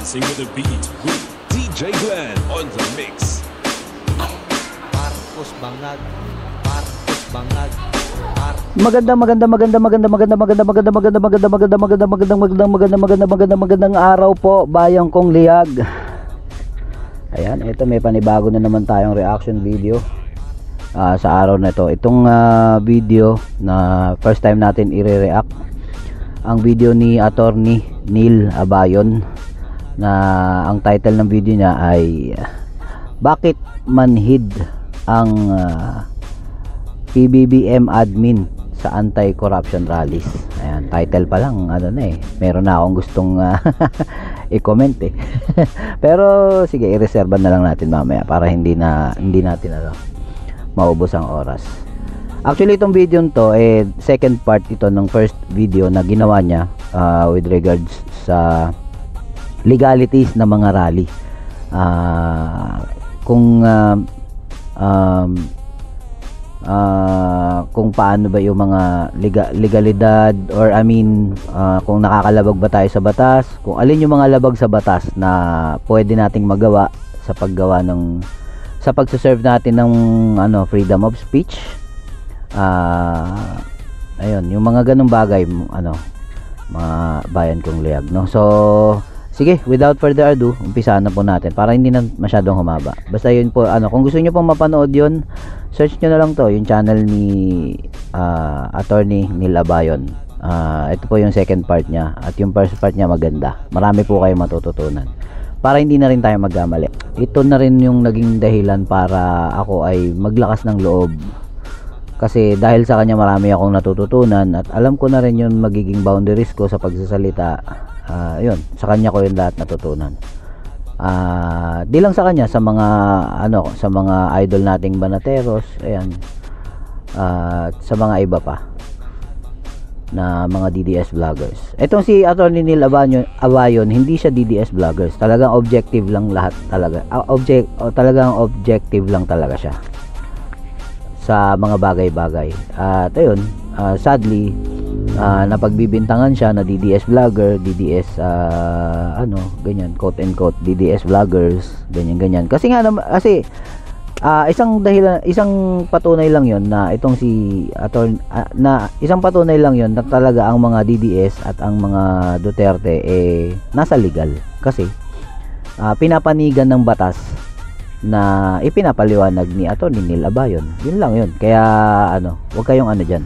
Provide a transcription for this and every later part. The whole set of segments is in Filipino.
dancing with the beat with DJ Glenn on the mix. Marcos Bangag, Marcos Bangag. Magandang araw po, bayang kong liyag. Ayan, ito may panibago na naman tayong reaction video sa araw na ito. Itong video na first time natin i-react, ang video ni Attorney Neil Abayon, na ang title ng video niya ay bakit manhid ang PBBM admin sa anti-corruption rallies. Ayan, title pa lang ano na eh, meron na akong gustong i-comment eh. Pero sige, i-reserve na lang natin mamaya para hindi natin maubos ang oras. Actually itong video to eh second part ito ng first video na ginawa niya with regards sa legalities ng mga rally. Kung paano ba yung mga legalidad, or kung nakakalabag ba tayo sa batas, kung alin yung mga labag sa batas na pwede nating magawa sa paggawa sa pagse-serve natin ng freedom of speech. Ayun, yung mga ganung bagay, mga bayan kong liyag, no? So sige, without further ado, umpisahan na po natin para hindi na masyadong humaba. Basta yun po, kung gusto niyo pong mapanood yun, search nyo na lang to, yung channel ni Attorney Neil Abayon. Ito po yung second part niya, at yung first part niya maganda. Marami po kayo matututunan para hindi na rin tayo magkamali. Ito na rin yung naging dahilan para ako ay maglakas ng loob, kasi dahil sa kanya marami akong natututunan, at alam ko na rin yung magiging boundaries ko sa pagsasalita. Yun, sa kanya ko yung lahat natutunan. Di lang sa kanya, sa mga idol nating banateros, ayan, sa mga iba pa na mga DDS vloggers. Etong si Attorney Neil Abayon, hindi siya DDS vloggers. Talagang objective lang lahat talaga. Talagang objective lang talaga siya sa mga bagay-bagay. At ayun, sadly, napagbibintangan siya na DDS vlogger, DDS ganyan, quote and quote DDS vloggers, ganyan. Kasi isang patunay lang 'yon na itong si isang patunay lang 'yon na talaga ang mga DDS at ang mga Duterte nasa legal, kasi pinapanigan ng batas na ipinapaliwanag ni Attorney Neil Abayon. Yun lang yun. Kaya huwag kayong dyan.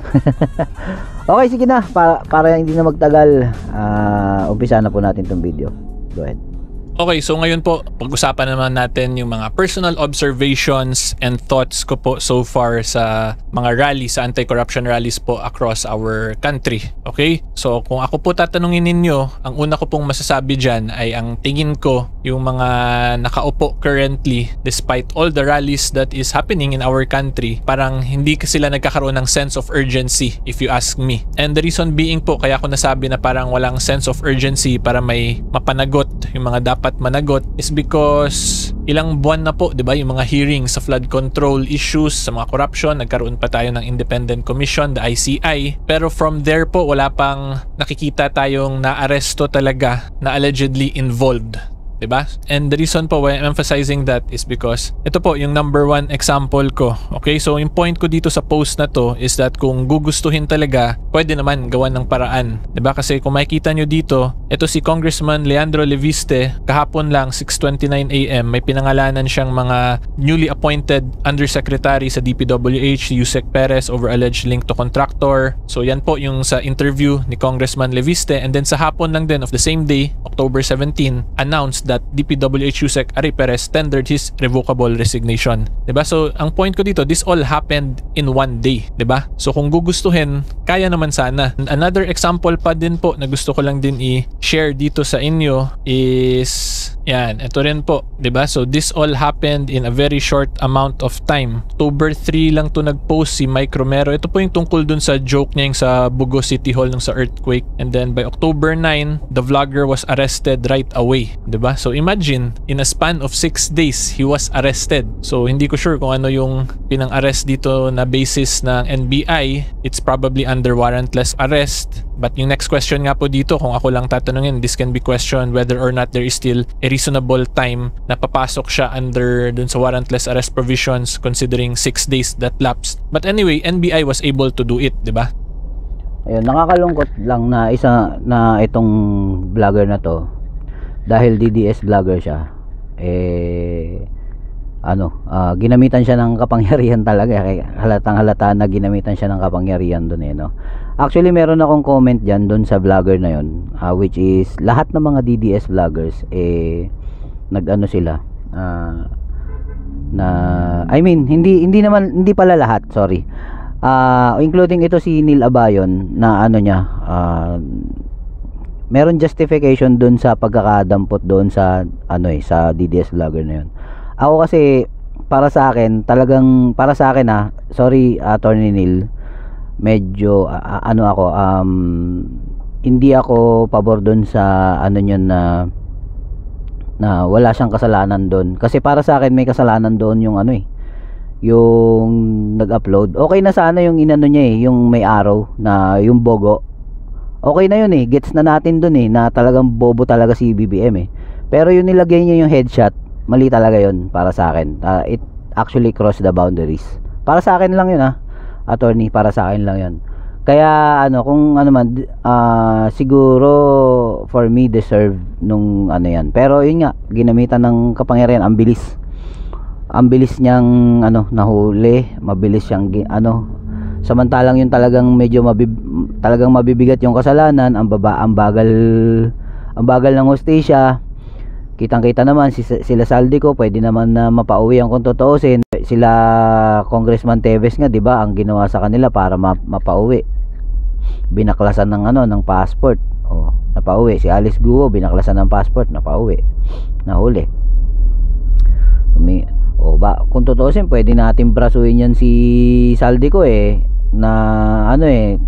Okay, sige na, para hindi na magtagal, umpisa na po natin tong video. Go ahead. Okay, so ngayon po, pag-usapan naman natin yung mga personal observations and thoughts ko po so far sa mga rallies, sa anti-corruption rallies po across our country. Okay? So kung ako po tatanungin ninyo, ang una ko pong masasabi dyan ay ang tingin ko yung mga nakaupo currently, despite all the rallies that is happening in our country, parang hindi sila nagkakaroon ng sense of urgency, if you ask me. And the reason being po, kaya ako nasabi na parang walang sense of urgency para may mapanagot yung mga dapat managot, is because ilang buwan na po, 'di ba, yung mga hearings sa flood control issues, sa mga corruption, nagkaroon pa tayo ng independent commission, the ICI, pero from there po wala pang nakikita tayong naaresto talaga na allegedly involved. Diba? And the reason po why I'm emphasizing that is because ito po yung number one example ko. Okay, so yung point ko dito sa post na to is that kung gugustuhin talaga, pwede naman gawan ng paraan. Diba? Kasi kung makikita nyo dito, ito si Congressman Leandro Leviste, kahapon lang 6:29 AM, may pinangalanan siyang mga newly appointed undersecretary sa DPWH, Yusek Perez, over alleged link to contractor. So yan po yung sa interview ni Congressman Leviste, and then sa hapon lang din of the same day, October 17, announced that DPWH Yusek Ari Perez tendered his revocable resignation. Diba? So, ang point ko dito, this all happened in one day. Diba? So, kung gugustuhin, kaya naman sana. And another example pa din po na gusto ko lang din i-share dito sa inyo is yan, ito rin po. Diba? So, this all happened in a very short amount of time. October 3 lang to nag-post si Mike Romero. Ito po yung tungkol dun sa joke niya yung sa Bugo City Hall nung sa earthquake. And then by October 9, the vlogger was arrested right away. Diba? So imagine, in a span of 6 days, he was arrested. So hindi ko sure kung ano yung pinang-arrest dito na basis ng NBI. It's probably under warrantless arrest. But yung next question nga po dito, kung ako lang tatanungin, this can be questioned whether or not there is still a reasonable time na papasok siya under dun sa warrantless arrest provisions considering 6 days that lapsed. But anyway, NBI was able to do it, di ba? Ayun, nakakalungkot lang na itong vlogger na to, dahil DDS vlogger siya, ginamitan siya ng kapangyarihan talaga. Halatang halata na ginamitan siya ng kapangyarihan dun no. Actually, meron akong comment dyan dun sa vlogger na yun, which is lahat ng mga DDS vloggers nag-ano sila, hindi pala lahat, sorry, including ito si Neil Abayon na meron justification dun sa pagkakadampot doon sa sa DDS vlogger na yun. Ako kasi, para sa akin sorry Attorney Neil, medyo hindi ako pabor doon sa na wala siyang kasalanan doon. Kasi para sa akin may kasalanan doon yung yung nag-upload. Okay na sana yung niya yung may araw na yung bogo. Okay na yun gets na natin doon na talagang bobo talaga si BBM Pero yung nilagay niya yung headshot, mali talaga yun para sa akin. It actually crossed the boundaries. Para sa akin lang yun attorney, para sa akin lang yun. Kaya kung siguro for me deserve nung yan. Pero yun nga, ginamitan ng kapangyarihan, ang bilis niyang nahuli, mabilis siyang samantalang yun talagang medyo talagang mabibigat yung kasalanan, ang bagal ng hostisya. Kitang-kita naman sila Saldico, pwede naman na mapauwi ang kung totoosin. Sila Congressman Teves nga, 'di ba, ang ginawa sa kanila para mapauwi. Binaklasan ng passport. Napauwi. Si Alice Guo binaklasan ng passport, napauwi. Nahuli. Kung totoosin, pwede natin brasuin yan si Saldico na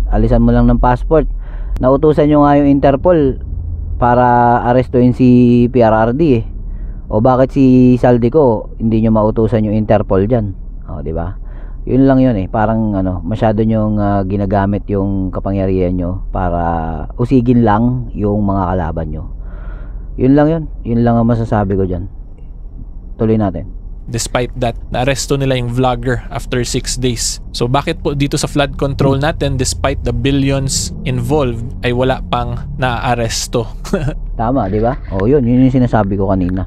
alisan mo lang ng passport. Nautusan nyo nga yung Interpol para arestuin si PRRD bakit si Saldico hindi nyo mautusan yung Interpol dyan? Di ba? Yun lang yun parang masyado nyong ginagamit yung kapangyarihan nyo para usigin lang yung mga kalaban nyo. Yun lang ang masasabi ko dyan. Tuloy natin. Despite that, naaresto nila yung vlogger after 6 days. So bakit po dito sa flood control natin, despite the billions involved, ay wala pang naaresto? Tama, di ba? Yun yung sinasabi ko kanina.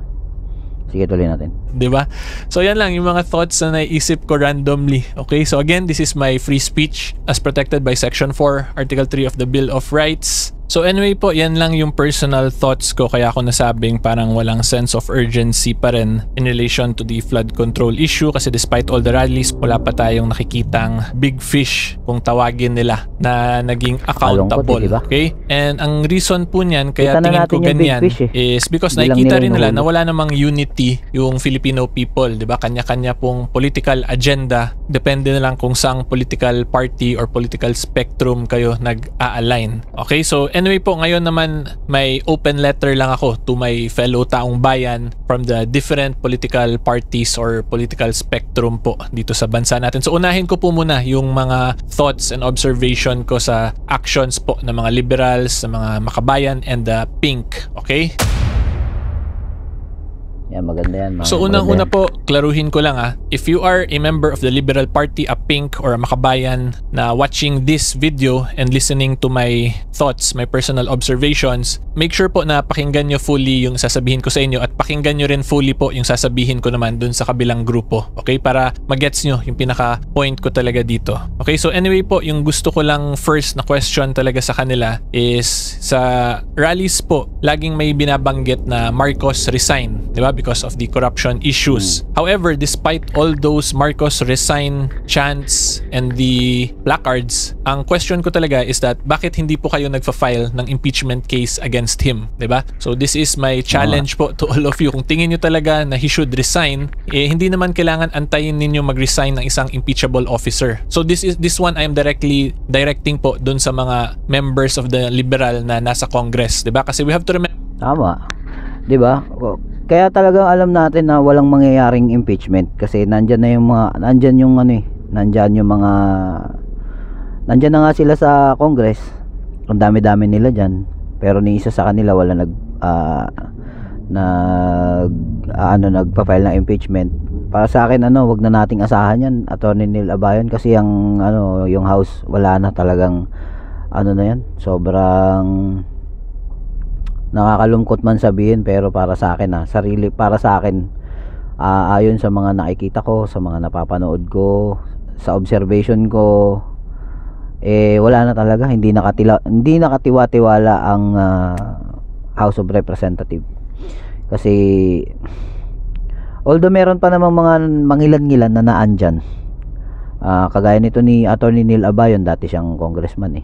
Sige, tuloy natin. Di ba? So yan lang yung mga thoughts na naiisip ko randomly. Okay, so again, this is my free speech as protected by Section 4, Article 3 of the Bill of Rights. So anyway po, yan lang yung personal thoughts ko, kaya ako nasabing parang walang sense of urgency pa rin in relation to the flood control issue, kasi despite all the rallies, wala pa tayong nakikitang big fish kung tawagin nila na naging accountable. Okay? And ang reason po niyan, kaya tingin ko ganyan, is because nakikita rin nila na wala namang unity yung Filipino people, di ba? Kanya-kanya pong political agenda, depende na lang kung saang political party or political spectrum kayo nag-a-align. Okay? So anyway po, ngayon naman may open letter lang ako to my fellow taong bayan from the different political parties or political spectrum po dito sa bansa natin. So unahin ko po muna yung mga thoughts and observation ko sa actions po ng mga liberals, ng mga makabayan, and the pink. Okay? Yan, maganda yan. So unang-una po, klaruhin ko lang if you are a member of the Liberal Party, a pink, or a makabayan na watching this video and listening to my thoughts, my personal observations, make sure po na pakinggan nyo fully yung sasabihin ko sa inyo at pakinggan nyo rin fully po yung sasabihin ko naman dun sa kabilang grupo. Okay? Para magets nyo yung pinaka-point ko talaga dito. Okay? So anyway po, yung gusto ko lang first na question talaga sa kanila is sa rallies po, laging may binabanggit na Marcos resign. Diba? Because of the corruption issues. However, despite all those Marcos resign chants and the placards, ang question ko talaga is that bakit hindi po kayo nagfa-file ng impeachment case against him, 'di ba? So this is my challenge po to all of you. Kung tingin niyo talaga na he should resign, hindi naman kailangan antayin ninyo mag-resign ng isang impeachable officer. So this one I am directing po dun sa mga members of the liberal na nasa Congress, 'di ba? Kasi we have to remember. Tama. 'Di ba? Kaya talagang alam natin na walang mangyayaring impeachment kasi nandiyan na nga sila sa Congress. ang dami-dami nila dyan, pero ni isa sa kanila wala nagpa-file ng impeachment. Para sa akin, wag na nating asahan yan, Attorney Neil Abayon, kasi yung House wala na talagang na yan, sobrang nakakalungkot man sabihin, pero para sa akin para sa akin, ayon sa mga nakikita ko, sa mga napapanood ko, sa observation ko, wala na talaga, hindi nakatiwa-tiwala ang House of Representatives. Kasi although meron pa namang mga mangilan-ngilan na naandyan, kagaya nito ni Attorney Neil Abayon, dati siyang congressman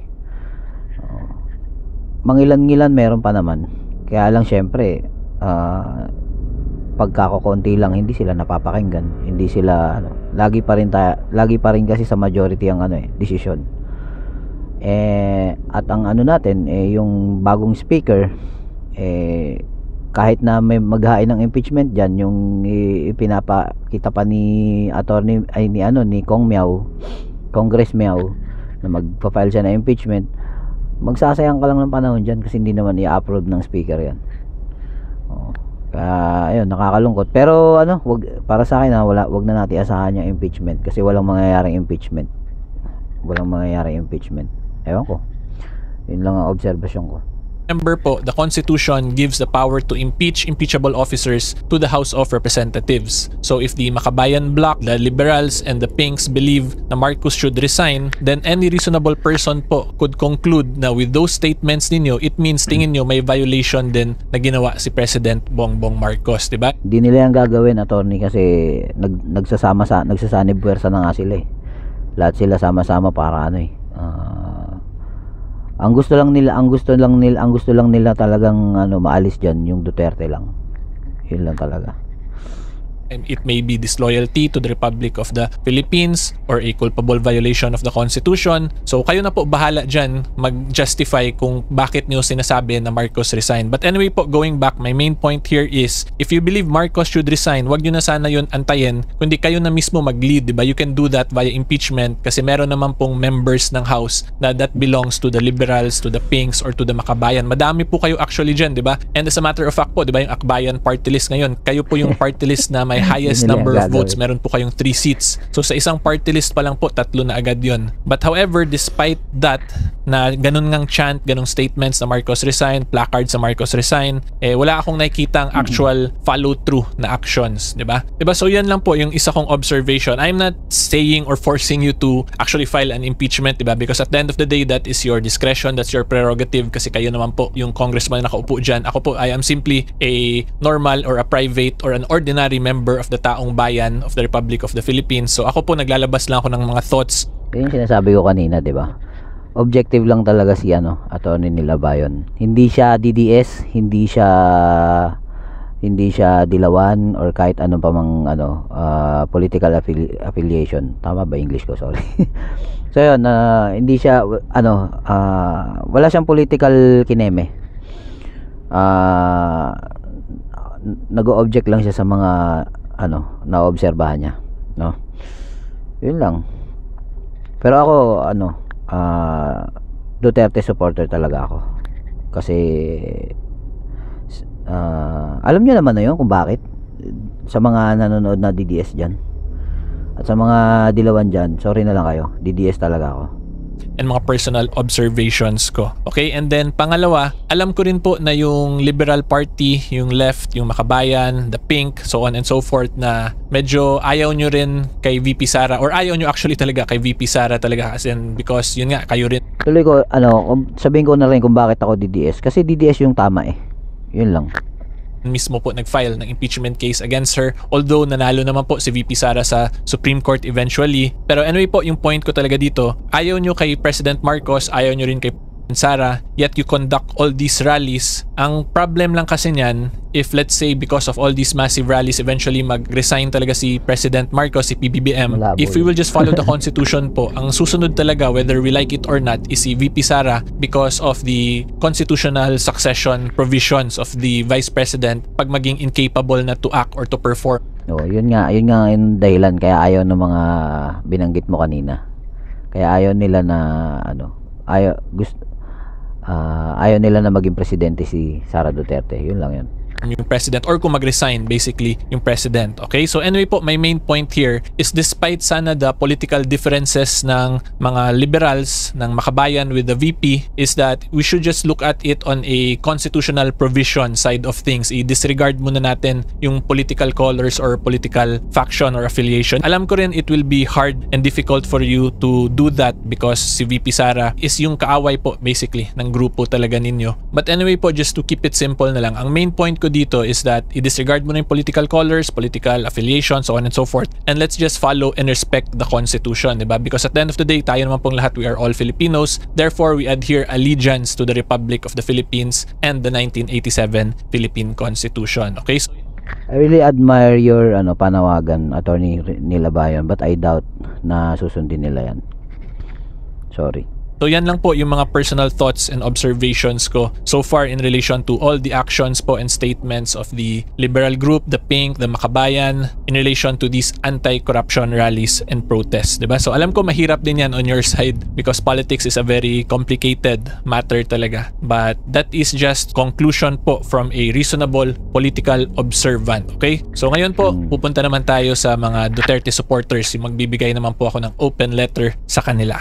mangilan-ngilan meron pa naman, kaya lang syempre pagkakokonti lang, hindi sila napapakinggan, hindi sila lagi pa rin kasi sa majority ang desisyon. At ang natin, yung bagong speaker, kahit na may maghain ng impeachment diyan, yung ipinapakita pa ni Kong Miao, Congress Miao, na magpa-file siya ng impeachment, magsasayang ka lang ng panahon diyan, kasi hindi naman i-approve ng speaker yan. Kaya ayun, nakakalungkot. Pero para sa akin, wag na natin asahan yung impeachment, kasi walang mangyayaring impeachment. Ewan ko, yun lang ang obserbasyon ko. Remember po, the Constitution gives the power to impeach impeachable officers to the House of Representatives. So if the Makabayan Bloc, the Liberals, and the Pinks believe na Marcos should resign, then any reasonable person po could conclude na with those statements ninyo, it means tingin nyo may violation din na ginawa si President Bongbong Marcos, diba? Hindi nila yan gagawin, attorney, kasi nagsasanib puwersa na nga sila lahat sila sama-sama para ang gusto lang nila talagang maalis diyan yung Duterte lang. Yun lang talaga. It may be disloyalty to the Republic of the Philippines or a culpable violation of the Constitution. So kayo na po bahala dyan mag-justify kung bakit niyo sinasabi na Marcos resign. But anyway po, going back, my main point here is if you believe Marcos should resign, wag nyo na sana yun antayin, kundi kayo na mismo mag-lead, diba? You can do that via impeachment, kasi meron naman pong members ng House na that belongs to the Liberals, to the Pinks, or to the Makabayan. Madami po kayo actually dyan, diba? And as a matter of fact po, diba, yung Akbayan party list ngayon, kayo po yung party list na may highest number of votes. Meron po kayong 3 seats. So sa isang party list pa lang po, 3 na agad yon. But however, despite that, na ganun ngang chant, ganung statements na Marcos resign, placards sa Marcos resign, wala akong nakikita ang actual follow-through na actions, diba? Diba? So yan lang po yung isa kong observation. I'm not saying or forcing you to actually file an impeachment, diba? Because at the end of the day, that is your discretion, that's your prerogative, kasi kayo naman po yung congressman na nakaupo dyan. Ako po, I am simply a normal or a private or an ordinary member of the taong bayan of the Republic of the Philippines. So ako po, naglalabas lang ako ng mga thoughts. Yun yung sinasabi ko kanina, di ba? Objective lang talaga si Attorney Neil Abayon. Hindi siya DDS, hindi siya dilawan or kahit anong pa mang political affiliation. Tama ba English ko? Sorry. So yun, hindi siya wala siyang political kineme. Nag-o-object lang siya sa mga naobserbahan niya, no? Yun lang. Pero ako Duterte supporter talaga ako, kasi alam niyo naman na yun kung bakit, sa mga nanonood na DDS dyan at sa mga dilawan dyan, sorry na lang kayo, DDS talaga ako. And mga personal observations ko. Okay? And then pangalawa, alam ko rin po na yung Liberal Party, yung Left, yung Makabayan, the Pink, so on and so forth, na medyo ayaw nyo rin kay VP Sara, or ayaw nyo actually talaga kay VP Sara talaga, as in because yun nga, kayo rin. Tuloy ko, sabihin ko na rin kung bakit ako DDS, kasi DDS yung tama yun lang. Mismo po nag-file ng impeachment case against her, although nanalo naman po si VP Sara sa Supreme Court eventually. Pero anyway po, yung point ko talaga dito, ayaw nyo kay President Marcos, ayaw nyo rin kay Sara, yet you conduct all these rallies. Ang problem lang kasi niyan, if let's say because of all these massive rallies, eventually mag-resign talaga si President Marcos, si PBBM, if we will just follow the Constitution po, ang susunod talaga, whether we like it or not, is si VP Sara, because of the constitutional succession provisions of the Vice President, pag maging incapable na to act or to perform. Yun nga yung dahilan kaya ayaw ng mga binanggit mo kanina. Kaya ayaw nila na ayaw nila na maging presidente si Sara Duterte. Yun lang yun. Yung president, or kung mag-resign basically yung president. Okay, so anyway po, my main point here is despite sana the political differences ng mga liberals ng Makabayan with the VP, is that we should just look at it on a constitutional provision side of things. I-disregard muna natin yung political colors or political faction or affiliation. Alam ko rin it will be hard and difficult for you to do that because si VP Sara is yung kaaway po basically ng grupo talaga ninyo. But anyway po, just to keep it simple na lang, ang main point ko dito is that i-disregard mo na yung political colors, political affiliation, so on and so forth, and let's just follow and respect the Constitution, diba? Because at the end of the day, tayo naman pong lahat, we are all Filipinos, therefore we adhere allegiance to the Republic of the Philippines and the 1987 Philippine Constitution. Okay, so I really admire your panawagan, Attorney Nilabayon, but I doubt na susundin nila yan. Sorry. So yan lang po yung mga personal thoughts and observations ko so far in relation to all the actions po and statements of the liberal group, the Pink, the Makabayan, in relation to these anti-corruption rallies and protests, diba? So alam ko mahirap din yan on your side because politics is a very complicated matter talaga. But that is just conclusion po from a reasonable political observant, okay? So ngayon po, pupunta naman tayo sa mga Duterte supporters. Yung magbibigay naman po ako ng open letter sa kanila.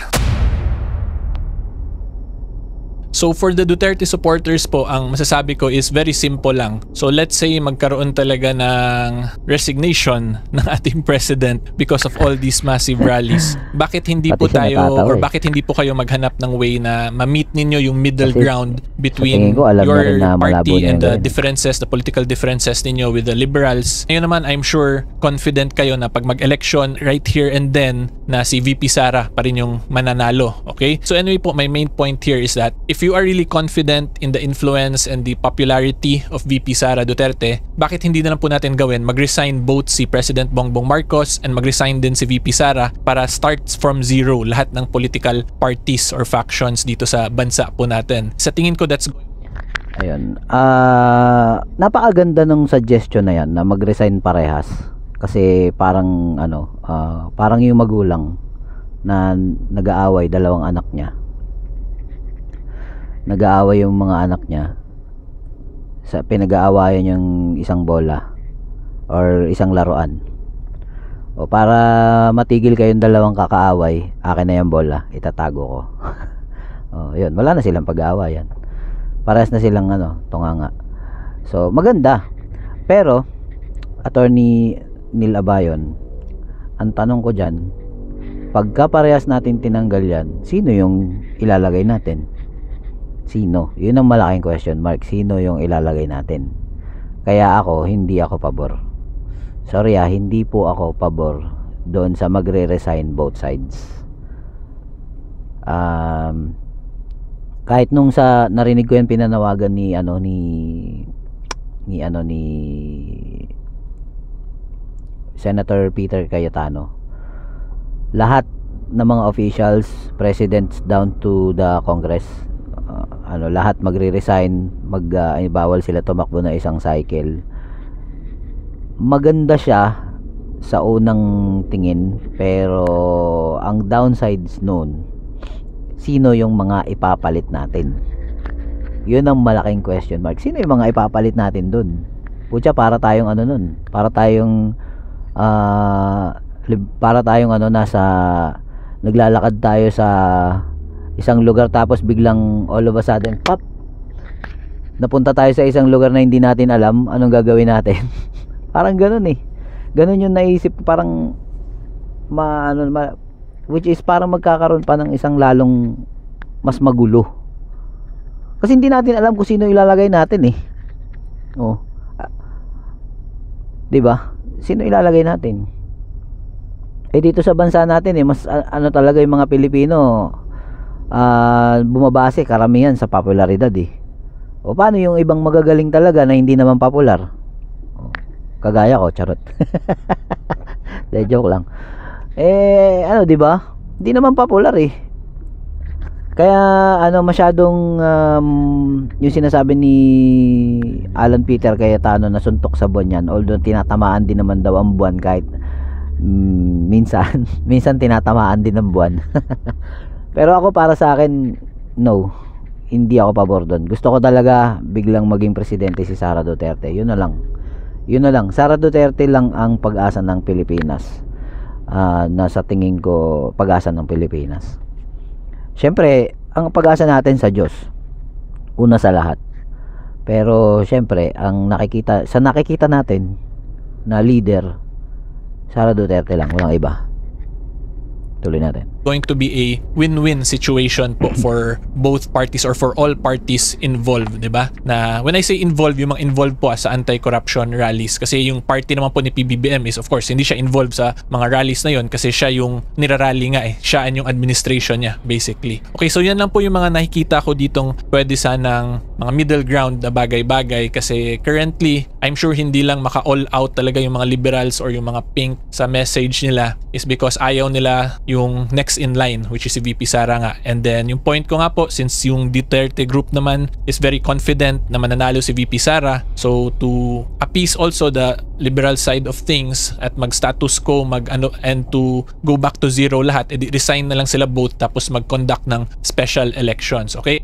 So for the Duterte supporters po, ang masasabi ko is very simple lang. So let's say magkaroon talaga ng resignation ng ating president because of all these massive rallies. Bakit hindi po tayo or bakit hindi po kayo maghanap ng way na ma-meet ninyo yung middle ground between your party and the differences, the political differences ninyo with the liberals? Ngayon naman, I'm sure confident kayo na pag mag-election right here and then na si VP Sara pa rin yung mananalo. Okay? So anyway po, my main point here is that if you are really confident in the influence and the popularity of VP Sara Duterte, bakit hindi na lang po natin gawin? Mag-resign both si President Bongbong Marcos and mag-resign din si VP Sara para start from zero lahat ng political parties or factions dito sa bansa po natin. Sa tingin ko, that's ayun. Napakaganda ng suggestion na yan na mag-resign parehas. Kasi parang parang yung magulang na nag-aaway, dalawang anak niya. Nag-aaway yung mga anak niya sa pinag-aawayan yung isang bola or isang laruan. O para matigil kayong dalawang kakaaway, akin na yung bola, itatago ko. O yun, wala na silang pag-aawayan. Parehas na silang tunganga. So maganda. Pero Attorney Nilabayon, ang tanong ko diyan, pagka parehas natin tinanggal yan, sino yung ilalagay natin? Sino? Yun ang malaking question mark. Sino yung ilalagay natin? Kaya hindi ako pabor. Sorry hindi po ako pabor doon sa magre-resign both sides. Kahit nung sa narinig ko yan pinanawagan ni Senator Peter Cayetano, lahat ng mga officials, presidents down to the Congress, lahat magre-resign, bawal sila tumakbo na isang cycle. Maganda siya sa unang tingin, pero ang downsides noon, sino yung mga ipapalit natin? Yun ang malaking question mark. Sino yung mga ipapalit natin doon? Pucha, para tayong nun, para tayong nasa naglalakad tayo sa isang lugar tapos biglang all of a sudden pop, napunta tayo sa isang lugar na hindi natin alam anong gagawin natin. Parang ganun ganun yung naisip, parang which is parang magkakaroon pa ng isang lalong mas magulo kasi hindi natin alam kung sino ilalagay natin diba? Sino ilalagay natin? Dito sa bansa natin mas talaga yung mga Pilipino, bumabase karamihan sa popularidad o paano yung ibang magagaling talaga na hindi naman popular? Kagaya ko, charot. De joke lang. Diba? Hindi naman popular Kaya masyadong yung sinasabi ni Alan Peter Cayetano na suntok sa buwan yan, although tinatamaan din naman daw ang buwan kahit minsan tinatamaan din ng buwan. Pero ako, para sa akin, no, hindi ako pabor doon. Gusto ko talaga biglang maging presidente si Sara Duterte. Yun na lang. Sara Duterte lang ang pag-asa ng Pilipinas. Na sa tingin ko pag-asa ng Pilipinas. Syempre, ang pag-asa natin sa Diyos. Una sa lahat. Pero syempre, ang nakikita natin na leader, Sara Duterte lang, walang iba. Tuloy natin. Going to be a win-win situation po for both parties or for all parties involved, 'di ba? Na when I say involved, yung mga involved po sa anti-corruption rallies, kasi yung party naman po ni PBBM is of course hindi siya involved sa mga rallies na yon kasi siya yung nirarally nga siya yung administration niya basically. Okay, so yan lang po yung mga nakikita ko ditong pwede sanang mga middle ground na bagay-bagay, kasi currently I'm sure hindi lang maka-all out talaga yung mga liberals or yung mga pink sa message nila is because ayaw nila yung next in line, which is si VP Sara nga. And then yung point ko nga po, since yung Duterte group naman is very confident na mananalo si VP Sara, so to appease also the liberal side of things at mag status quo, and to go back to zero lahat, edi resign na lang sila both tapos mag-conduct ng special elections. Okay?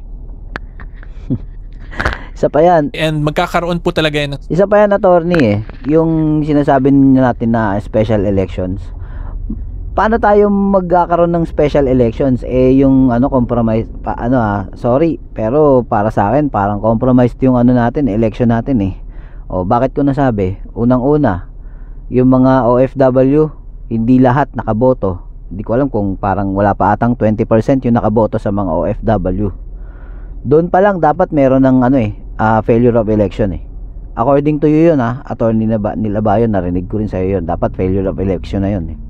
Isa pa yan. And magkakaroon po talaga yan. Isa pa yan, attorney yung sinasabi natin na special elections. Paano tayo magkakaroon ng special elections? Yung compromise sorry, pero para sa akin parang compromised yung natin, election natin bakit ko nasabi? Unang-una, yung mga OFW, hindi lahat nakaboto. Hindi ko alam kung parang wala pa atang 20% yung nakaboto sa mga OFW. Doon pa lang dapat meron ng failure of election According to you yun Attorney Nilabayon, narinig ko rin sa iyo yun. Dapat failure of election na yun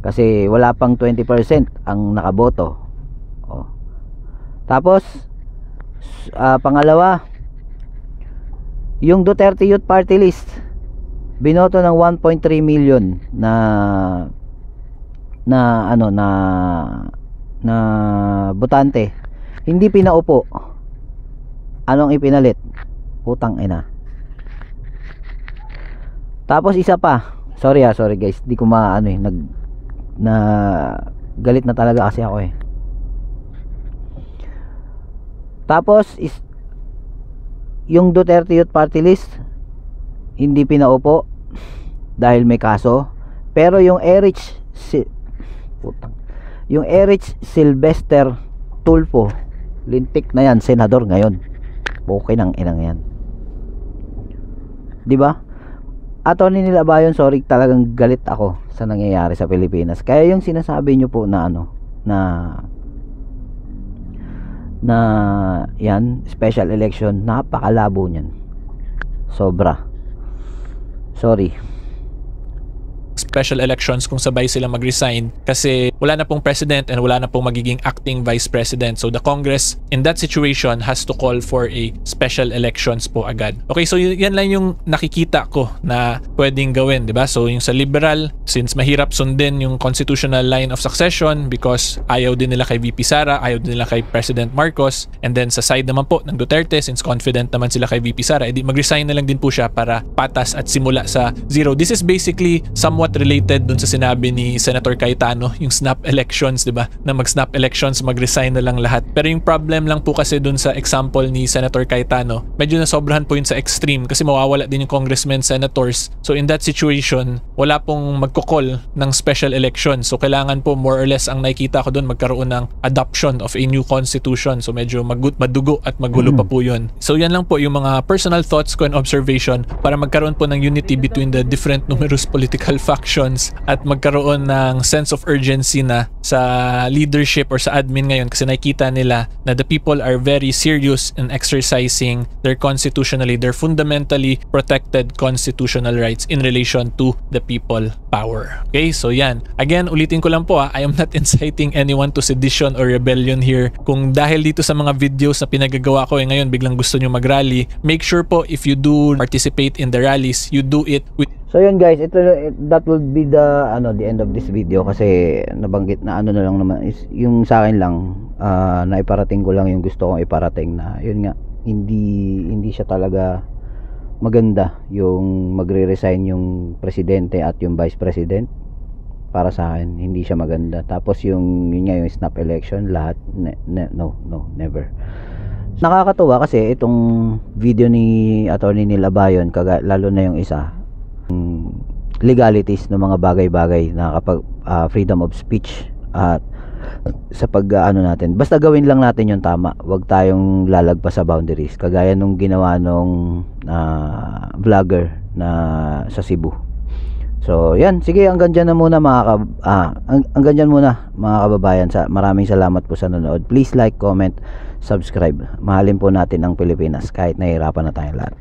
kasi wala pang 20% ang nakaboto. Tapos pangalawa, yung Duterte Youth Party List binoto ng 1.3 million na botante, hindi pinaupo. Anong ipinalit? Putang ina. Tapos isa pa, sorry guys, di ko galit na talaga kasi ako Tapos yung Duterte Youth Party List hindi pinaupo dahil may kaso, pero yung Erich Sylvester Tulfo, lintik na yan, senador ngayon. Okay nang inang yan, di ba? Attorney Nilabayon, sorry, talagang galit ako sa nangyayari sa Pilipinas. Kaya yung sinasabi nyo po na na yan, special election, napakalabo niyan. Sobra. Sorry. Special elections kung sabay sila mag-resign kasi wala na pong president and wala na pong magiging acting vice president. So the Congress in that situation has to call for a special elections po agad. Okay, so yan lang yung nakikita ko na pwedeng gawin, di ba? So yung sa liberal, since mahirap sundin yung constitutional line of succession because ayaw din nila kay VP Sara, ayaw din nila kay President Marcos, and then sa side naman po ng Duterte, since confident naman sila kay VP Sara, edi mag-resign na lang din po siya para patas at simula sa zero. This is basically somewhat related dun sa sinabi ni Senator Cayetano, yung snap elections, di ba? Na mag-snap elections, mag-resign na lang lahat. Pero yung problem lang po kasi dun sa example ni Senator Cayetano, medyo nasobrahan po yun sa extreme kasi mawawala din yung congressmen, senators. So in that situation, wala pong magkukol ng special election. So kailangan po more or less ang nakikita ko dun magkaroon ng adoption of a new constitution. So medyo madugo at magulo pa po yun. So yan lang po yung mga personal thoughts ko and observation para magkaroon po ng unity between the different numerous political factions at magkaroon ng sense of urgency na sa leadership or sa admin ngayon kasi nakikita nila na the people are very serious in exercising their their fundamentally protected constitutional rights in relation to the people power. Okay, so yan. Again, ulitin ko lang po I am not inciting anyone to sedition or rebellion here. Kung dahil dito sa mga videos na pinagagawa ko ngayon biglang gusto nyo mag-rally, make sure po if you do participate in the rallies, you do it with. So yun guys, that will be the end of this video kasi nabanggit na na lang naman is yung sa akin lang naiparating ko lang yung gusto kong iparating na yun nga, hindi siya talaga maganda yung magre-resign yung presidente at yung vice president. para sa akin hindi siya maganda. Tapos yun nga yung snap election, lahat no, never. Nakakatuwa kasi itong video ni Attorney Neil Abayon, lalo na yung isa, legalities ng mga bagay-bagay na kapag freedom of speech at sa pag natin, basta gawin lang natin yung tama, wag tayong lalagpas sa boundaries, kagaya nung ginawa nung vlogger na sa Cebu. So yan, sige, hanggang dyan muna mga kababayan. Maraming salamat po sa nanonood. Please like, comment, subscribe. Mahalin po natin ang Pilipinas kahit nahihirapan na tayong lahat.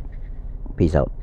Peace out.